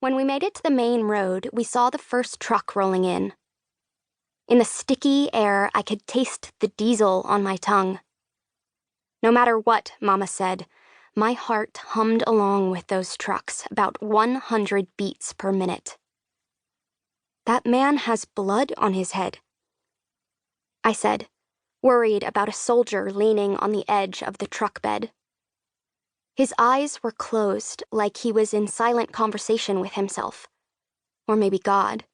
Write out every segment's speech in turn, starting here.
When we made it to the main road, we saw the first truck rolling in. In the sticky air, I could taste the diesel on my tongue. No matter what Mama said, my heart hummed along with those trucks, about 100 beats per minute. That man has blood on his head, I said, worried about a soldier leaning on the edge of the truck bed. His eyes were closed, like he was in silent conversation with himself, or maybe God,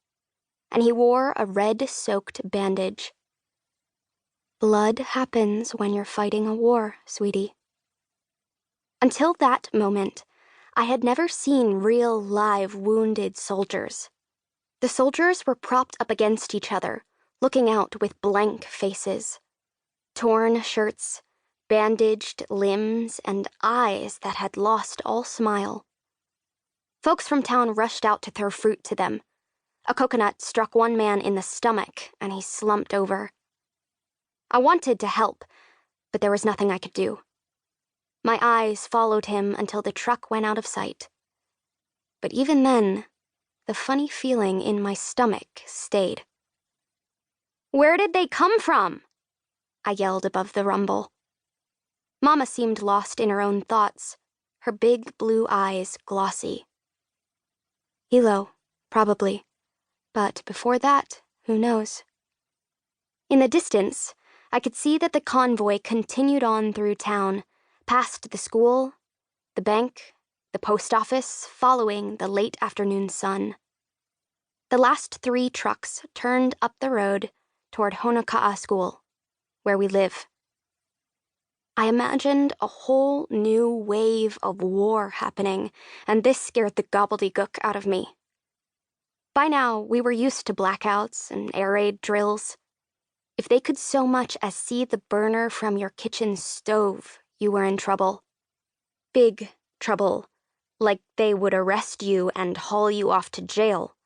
and he wore a red-soaked bandage. Blood happens when you're fighting a war, sweetie. Until that moment, I had never seen real, live, wounded soldiers. The soldiers were propped up against each other, looking out with blank faces, torn shirts, bandaged limbs, and eyes that had lost all smile. Folks from town rushed out to throw fruit to them. A coconut struck one man in the stomach, and he slumped over. I wanted to help, but there was nothing I could do. My eyes followed him until the truck went out of sight. But even then, the funny feeling in my stomach stayed. "Where did they come from?" I yelled above the rumble. Mama seemed lost in her own thoughts, her big blue eyes glossy. Hilo, probably. But before that, who knows? In the distance, I could see that the convoy continued on through town, past the school, the bank, the post office, following the late afternoon sun. The last 3 trucks turned up the road toward Honoka'a School, where we live. I imagined a whole new wave of war happening, and this scared the gobbledygook out of me. By now, we were used to blackouts and air raid drills. If they could so much as see the burner from your kitchen stove, you were in trouble. Big trouble, like they would arrest you and haul you off to jail,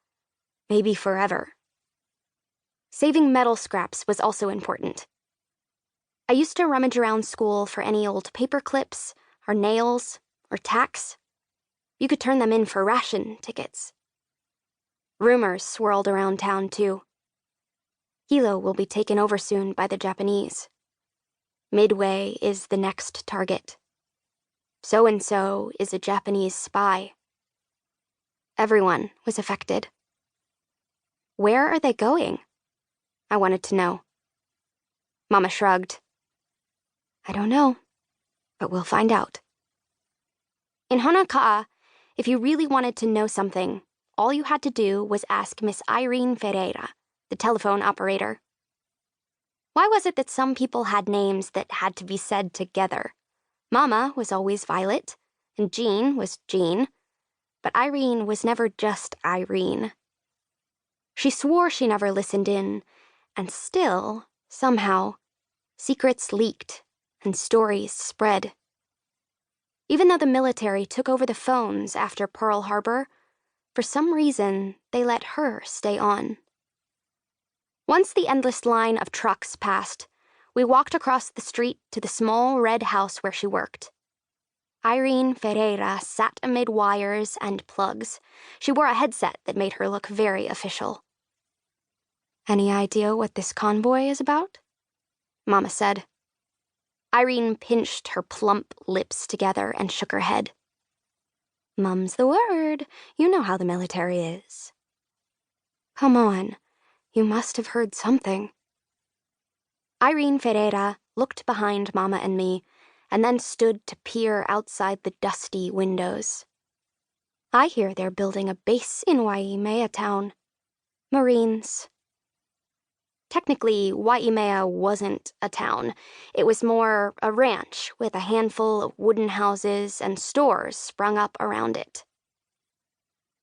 maybe forever. Saving metal scraps was also important. I used to rummage around school for any old paper clips, or nails, or tacks. You could turn them in for ration tickets. Rumors swirled around town, too. Hilo will be taken over soon by the Japanese. Midway is the next target. So-and-so is a Japanese spy. Everyone was affected. Where are they going? I wanted to know. Mama shrugged. I don't know, but we'll find out. In Honoka'a, if you really wanted to know something, all you had to do was ask Miss Irene Ferreira, the telephone operator. Why was it that some people had names that had to be said together? Mama was always Violet, and Jean was Jean, but Irene was never just Irene. She swore she never listened in, and still, somehow, secrets leaked and stories spread. Even though the military took over the phones after Pearl Harbor, for some reason, they let her stay on. Once the endless line of trucks passed, we walked across the street to the small red house where she worked. Irene Ferreira sat amid wires and plugs. She wore a headset that made her look very official. Any idea what this convoy is about? Mama said. Irene pinched her plump lips together and shook her head. Mum's the word. You know how the military is. Come on. You must have heard something. Irene Ferreira looked behind Mama and me, and then stood to peer outside the dusty windows. I hear they're building a base in Waimea town. Marines. Technically, Waimea wasn't a town. It was more a ranch with a handful of wooden houses and stores sprung up around it.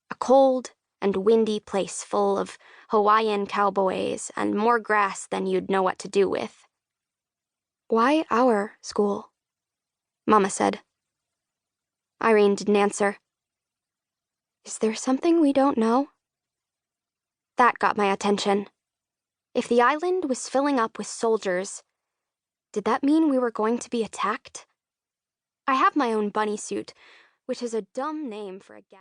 A cold and windy place full of Hawaiian cowboys and more grass than you'd know what to do with. Why our school? Mama said. Irene didn't answer. Is there something we don't know? That got my attention. If the island was filling up with soldiers, did that mean we were going to be attacked? I have my own bunny suit, which is a dumb name for a gas.